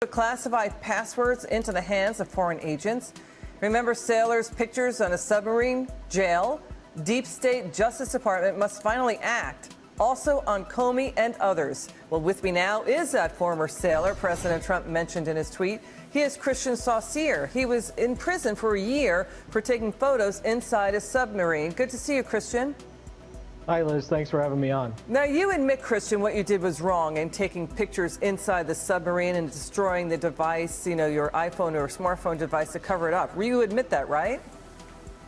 Put classified passwords into the hands of foreign agents. Remember sailors' pictures on a submarine? Jail. Deep State Justice Department must finally act. Also on Comey and others. Well, with me now is that former sailor President Trump mentioned in his tweet. He is Christian Saucier. He was in prison for a year for taking photos inside a submarine. Good to see you, Christian. Hi, Liz. Thanks for having me on. Now, you admit, Christian, what you did was wrong in taking pictures inside the submarine and destroying the device, you know, your iPhone or smartphone device to cover it up. You admit that, right?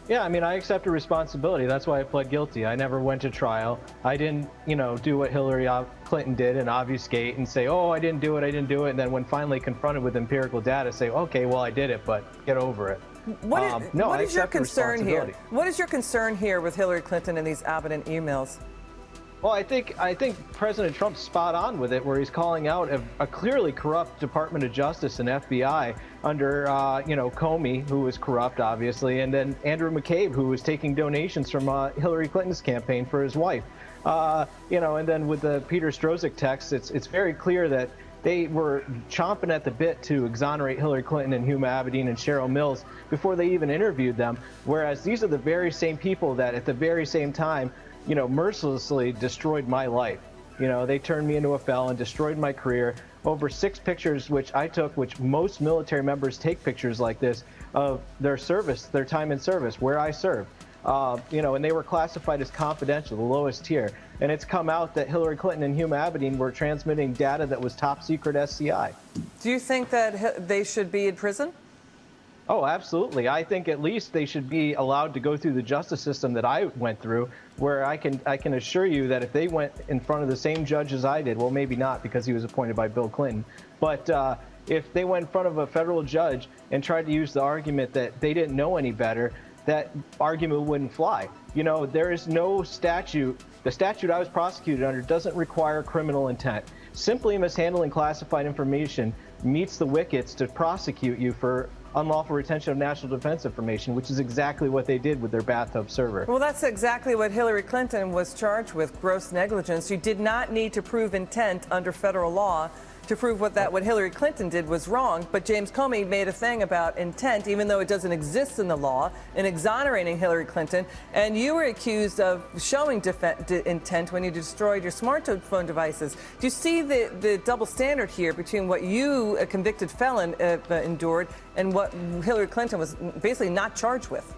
Yeah, I mean, I accept a responsibility. That's why I pled guilty. I never went to trial. I didn't, do what Hillary Clinton did and obfuscate and say, oh, I didn't do it. And then when finally confronted with empirical data, say, okay, well, I did it, but get over it. What is your concern here? What is your concern here with Hillary Clinton and these Anon emails? Well, I think President Trump's spot on with it, where he's calling out a clearly corrupt Department of Justice and FBI under, Comey, who was corrupt, obviously, and then Andrew McCabe, who was taking donations from Hillary Clinton's campaign for his wife. And then with the Peter Strzok text, it's very clear that they were chomping at the bit to exonerate Hillary Clinton and Huma Abedin and Cheryl Mills before they even interviewed them, whereas these are the very same people that at the very same time mercilessly destroyed my life. They turned me into a felon, destroyed my career. Over 6 pictures which I took, which most military members take pictures like this of their service, their time in service, where I served. And they were classified as confidential, the lowest tier. And it's come out that Hillary Clinton and Huma Abedin were transmitting data that was top secret SCI. Do you think that they should be in prison? Oh, absolutely. I think at least they should be allowed to go through the justice system that I went through, where I can assure you that if they went in front of the same judge as I did, well, maybe not because he was appointed by Bill Clinton, but if they went in front of a federal judge and tried to use the argument that they didn't know any better, that argument wouldn't fly. There is no statute. The statute I was prosecuted under doesn't require criminal intent. Simply mishandling classified information meets the wickets to prosecute you for unlawful retention of national defense information, which is exactly what they did with their bathtub server. Well, that's exactly what Hillary Clinton was charged with, gross negligence. You did not need to prove intent under federal law to prove what Hillary Clinton did was wrong. But James Comey made a thing about intent, even though it doesn't exist in the law, in exonerating Hillary Clinton. And you were accused of showing intent when you destroyed your smartphone devices. Do you see the double standard here between what you, a convicted felon, endured and what Hillary Clinton was basically not charged with?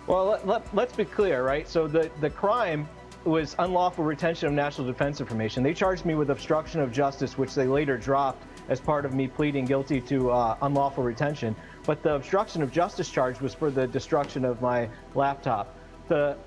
Well, let's be clear, right? So the crime was unlawful retention of national defense information. They charged me with obstruction of justice, which they later dropped as part of me pleading guilty to unlawful retention. But the obstruction of justice charge was for the destruction of my laptop. The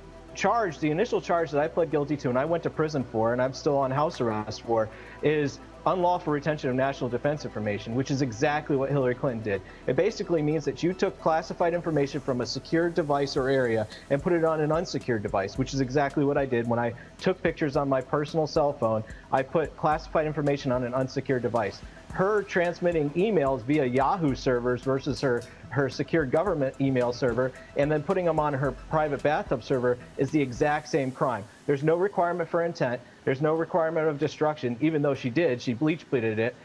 initial charge that I pled guilty to and I went to prison for, and I'm still on house arrest for, is unlawful retention of national defense information, which is exactly what Hillary Clinton did. It basically means that you took classified information from a secured device or area and put it on an unsecured device, which is exactly what I did when I took pictures on my personal cell phone. I put classified information on an unsecured device. Her transmitting emails via Yahoo servers versus her secure government email server and then putting them on her private bathtub server is the exact same crime. There's no requirement for intent. There's no requirement of destruction, even though she bleach pleaded it,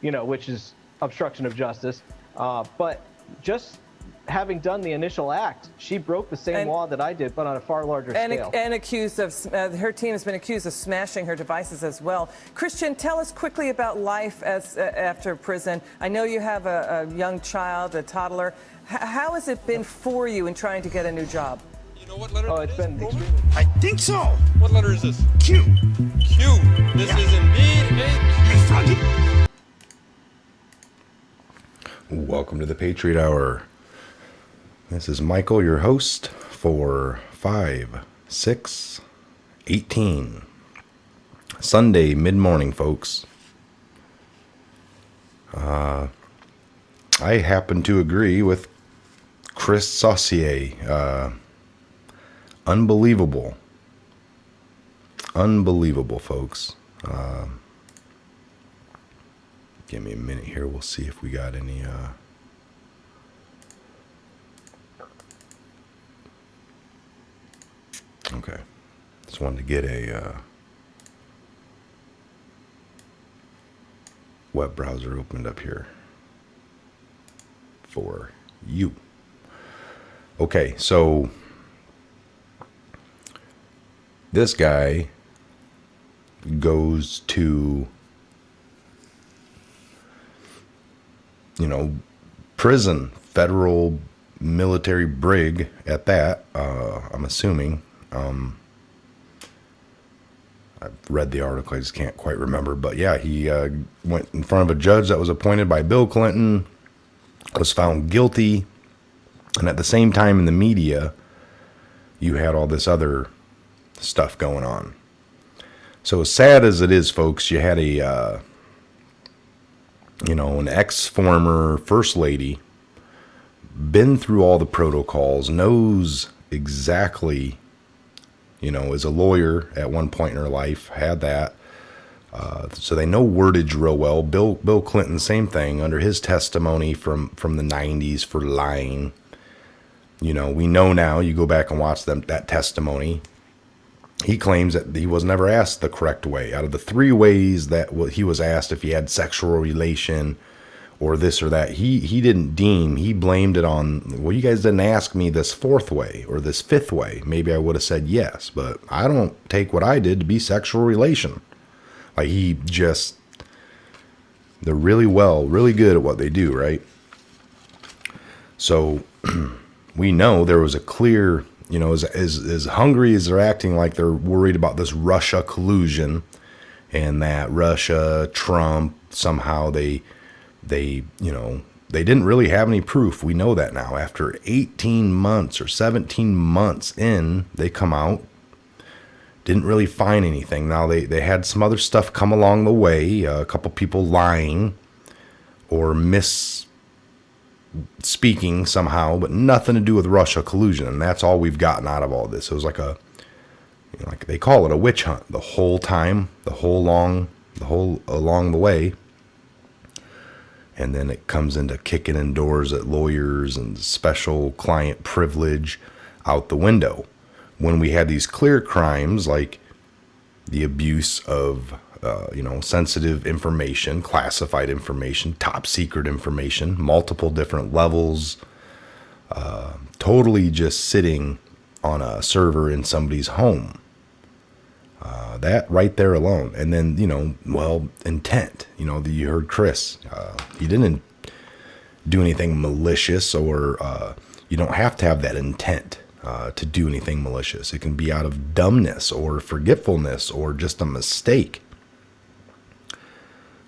which is obstruction of justice. But just having done the initial act, she broke the same law that I did, but on a far larger scale. And accused of, her team has been accused of smashing her devices as well. Christian, tell us quickly about life after prison. I know you have a young child, a toddler. How has it been for you in trying to get a new job? You know what letter it's been extremely. I think so. What letter is this? Q. Q. This is indeed a Q. Welcome to the Patriot Hour. This is Michael, your host for 5/6/18. Sunday mid-morning, folks. I happen to agree with Chris Saucier. Unbelievable, folks. Give me a minute here. We'll see if we got any. Okay. Just wanted to get a web browser opened up here for you. Okay, so this guy goes to, prison, federal military brig at that, I'm assuming. I've read the article, I just can't quite remember. But yeah, he went in front of a judge that was appointed by Bill Clinton, was found guilty, and at the same time in the media, you had all this other stuff going on. So as sad as it is, folks, you had an ex-former first lady, been through all the protocols, knows exactly, is a lawyer at one point in her life, had that. So they know wordage real well. Bill Clinton, same thing, under his testimony from the 90s for lying. We know now, you go back and watch that testimony, he claims that he was never asked the correct way. Out of the 3 ways that he was asked if he had sexual relation or this or that, he didn't deem, he blamed it on, well, you guys didn't ask me this 4th way or this 5th way. Maybe I would have said yes, but I don't take what I did to be sexual relation. Like they're really good at what they do, right? So we know there was a clear, as hungry as they're acting like they're worried about this Russia collusion and that Russia, Trump, somehow they didn't really have any proof. We know that now. After 18 months or 17 months in, they come out, didn't really find anything. Now they had some other stuff come along the way, a couple people lying or misspeaking somehow, but nothing to do with Russia collusion. And that's all we've gotten out of all this. It was like like they call it a witch hunt the whole time, along the way. And then it comes into kicking in doors at lawyers and special client privilege out the window. When we had these clear crimes like the abuse of, sensitive information, classified information, top secret information, multiple different levels, totally just sitting on a server in somebody's home. That right there alone. And then, intent. You heard Chris. He didn't do anything malicious, or you don't have to have that intent to do anything malicious. It can be out of dumbness or forgetfulness or just a mistake.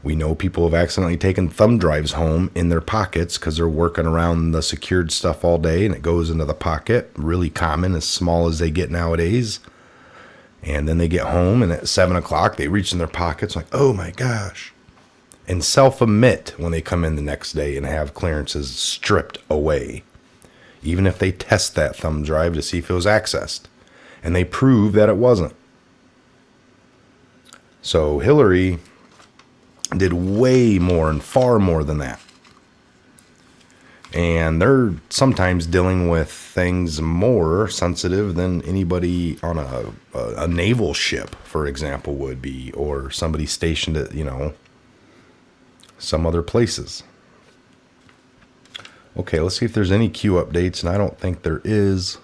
We know people have accidentally taken thumb drives home in their pockets because they're working around the secured stuff all day and it goes into the pocket. Really common, as small as they get nowadays. And then they get home and at 7 o'clock they reach in their pockets like, oh my gosh. And self-admit when they come in the next day and have clearances stripped away. Even if they test that thumb drive to see if it was accessed. And they prove that it wasn't. So Hillary did way more and far more than that. And they're sometimes dealing with things more sensitive than anybody on a naval ship, for example, would be, or somebody stationed at, some other places. Okay, let's see if there's any Q updates, and I don't think there is.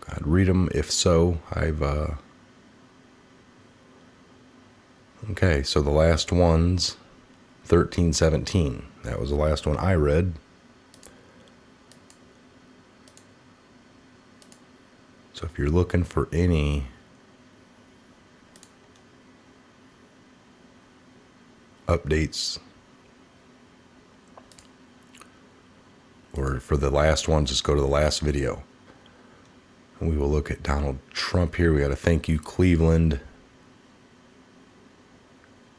I'd read them if so. Okay, so the last one's 1317. That was the last one I read. So if you're looking for any updates or for the last one, just go to the last video. And we will look at Donald Trump here. We got a thank you, Cleveland.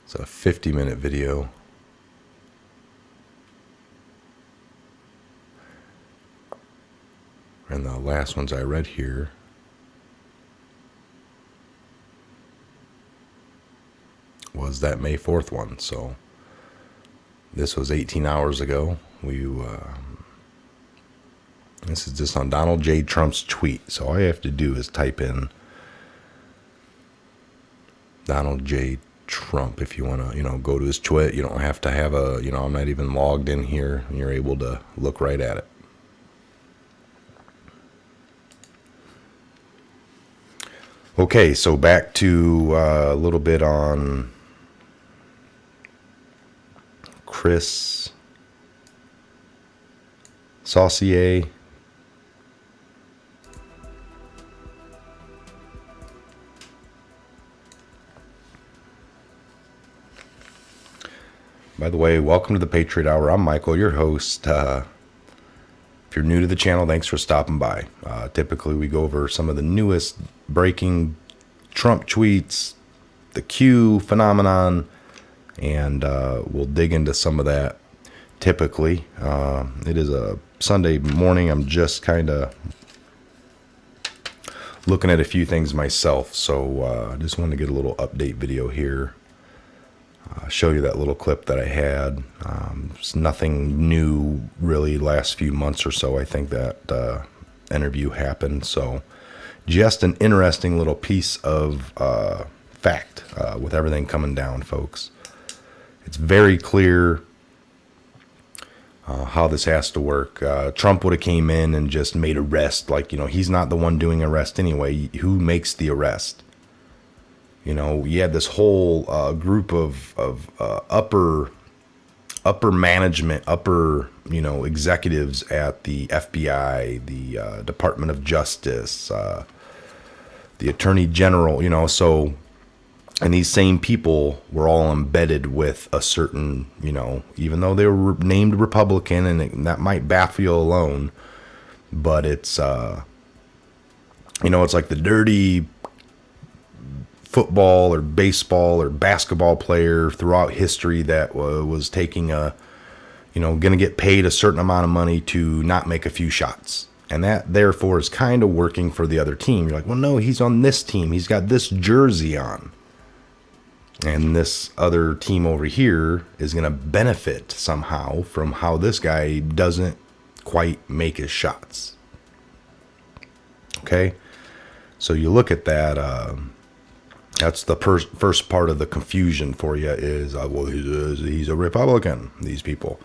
It's a 50-minute video. And the last ones I read here was that May 4th one. So this was 18 hours ago. This is just on Donald J. Trump's tweet. So all you have to do is type in Donald J. Trump. If you want to, go to his tweet, you don't have to have I'm not even logged in here, and you're able to look right at it. Okay, so back to a little bit on Chris Saucier. By the way, welcome to the Patriot Hour. I'm Michael, your host. If you're new to the channel, thanks for stopping by. Typically, we go over some of the newest breaking Trump tweets, the Q phenomenon, and we'll dig into some of that. Typically, it is a Sunday morning. I'm just kind of looking at a few things myself, so I just wanted to get a little update video here. Show you that little clip that I had. It's nothing new really last few months or so. I think that interview happened. So just an interesting little piece of fact with everything coming down, folks. It's very clear how this has to work. Trump would have came in and just made arrest. Like, he's not the one doing arrest anyway. Who makes the arrest? You had this whole group of upper management, executives at the FBI, the Department of Justice, the Attorney General, so, and these same people were all embedded with a certain, even though they were named Republican, and that might baffle you alone, but it's, it's like the dirty football or baseball or basketball player throughout history that was taking going to get paid a certain amount of money to not make a few shots. And that therefore is kind of working for the other team. You're like, well, no, he's on this team. He's got this jersey on. And this other team over here is going to benefit somehow from how this guy doesn't quite make his shots. Okay. So you look at that, that's the first part of the confusion for you is, well, he's a Republican, these people.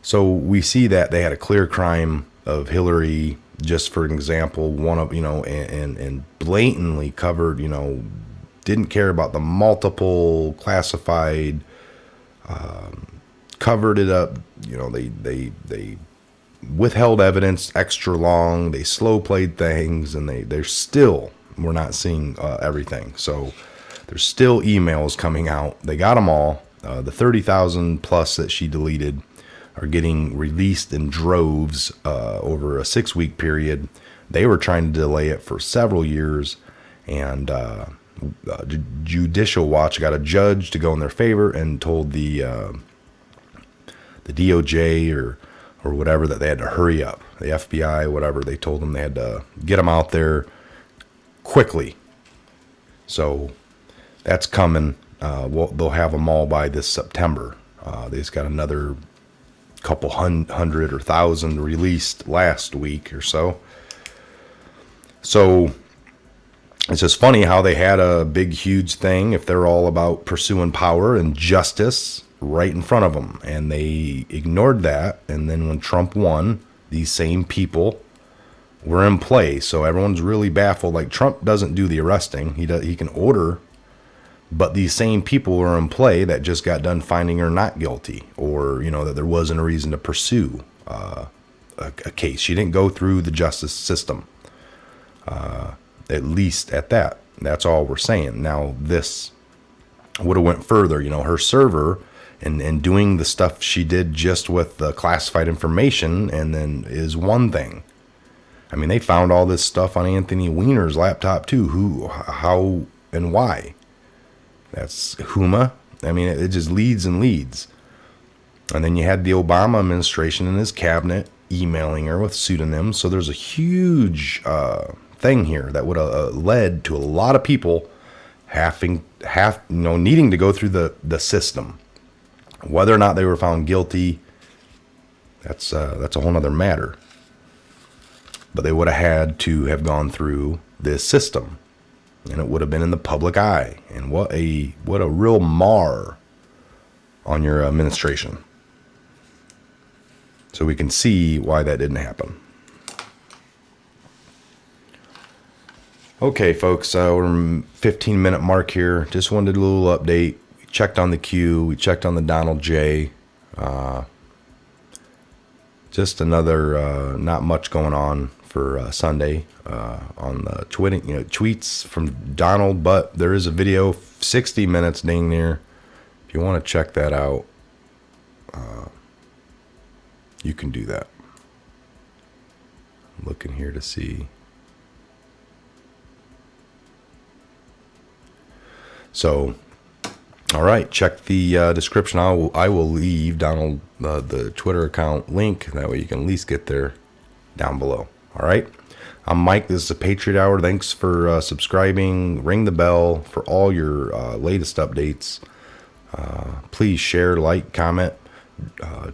So we see that they had a clear crime of Hillary, just for an example, one of, and blatantly covered, didn't care about the multiple classified, covered it up, they withheld evidence extra long, they slow played things, and they're still, we're not seeing everything. So there's still emails coming out. They got them all. The 30,000 plus that she deleted are getting released in droves over a 6-week period. They were trying to delay it for several years, and Judicial Watch got a judge to go in their favor and told the DOJ or whatever that they had to hurry up. The FBI, whatever, they told them they had to get them out there quickly. So that's coming. They'll have them all by this September. They just got another couple hundred or thousand released last week or so. So it's just funny how they had a big, huge thing if they're all about pursuing power and justice right in front of them. And they ignored that. And then when Trump won, these same people were in play. So everyone's really baffled. Like, Trump doesn't do the arresting. He can order, but these same people were in play that just got done finding her not guilty, or that there wasn't a reason to pursue a case. She didn't go through the justice system, at least at that. That's all we're saying. Now, this would have went further. Her server and doing the stuff she did just with the classified information, and then is one thing. I mean, they found all this stuff on Anthony Weiner's laptop too. Who, how, and why? That's Huma. I mean, it just leads and leads. And then you had the Obama administration and his cabinet emailing her with pseudonyms. So there's a huge thing here that would have led to a lot of people needing to go through the system. Whether or not they were found guilty, that's a whole nother matter. But they would have had to have gone through this system. and it would have been in the public eye. And what a real mar on your administration. So we can see why that didn't happen. Okay, folks, we're 15-minute mark here. Just wanted a little update. We checked on the Q. We checked on the Donald J. Just another not much going on for Sunday on the tweets from Donald, but there is a video, 60 minutes dang near. If you want to check that out, you can do that. I'm looking here to see. So, all right, check the description. I will leave Donald the Twitter account link. That way you can at least get there down below. All right, I'm Mike. This is a Patriot Hour. Thanks for subscribing. Ring the bell for all your latest updates. Please share, like, comment.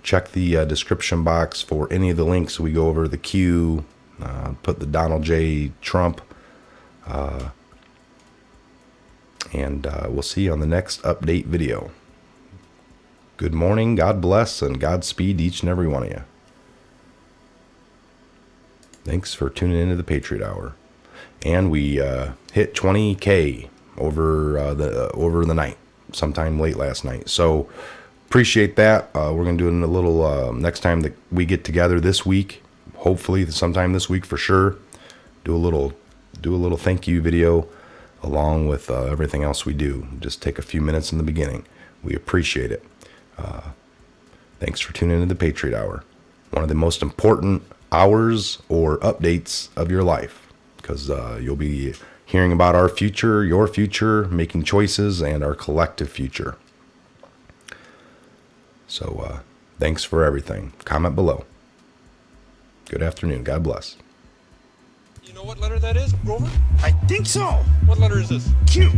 Check the description box for any of the links. We go over the Q, put the Donald J. Trump. And we'll see you on the next update video. Good morning, God bless, and Godspeed each and every one of you. Thanks for tuning into the Patriot Hour. And we hit 20K over the night, sometime late last night. So appreciate that. We're going to do a little next time that we get together this week. Hopefully sometime this week for sure. Do a little thank you video along with everything else we do. Just take a few minutes in the beginning. We appreciate it. Thanks for tuning into the Patriot Hour. One of the most important hours or updates of your life, because you'll be hearing about our future, your future, making choices, and our collective future. So thanks for everything. Comment below. Good afternoon. God bless. You know what letter that is, Grover? I think so. What letter is this? Q.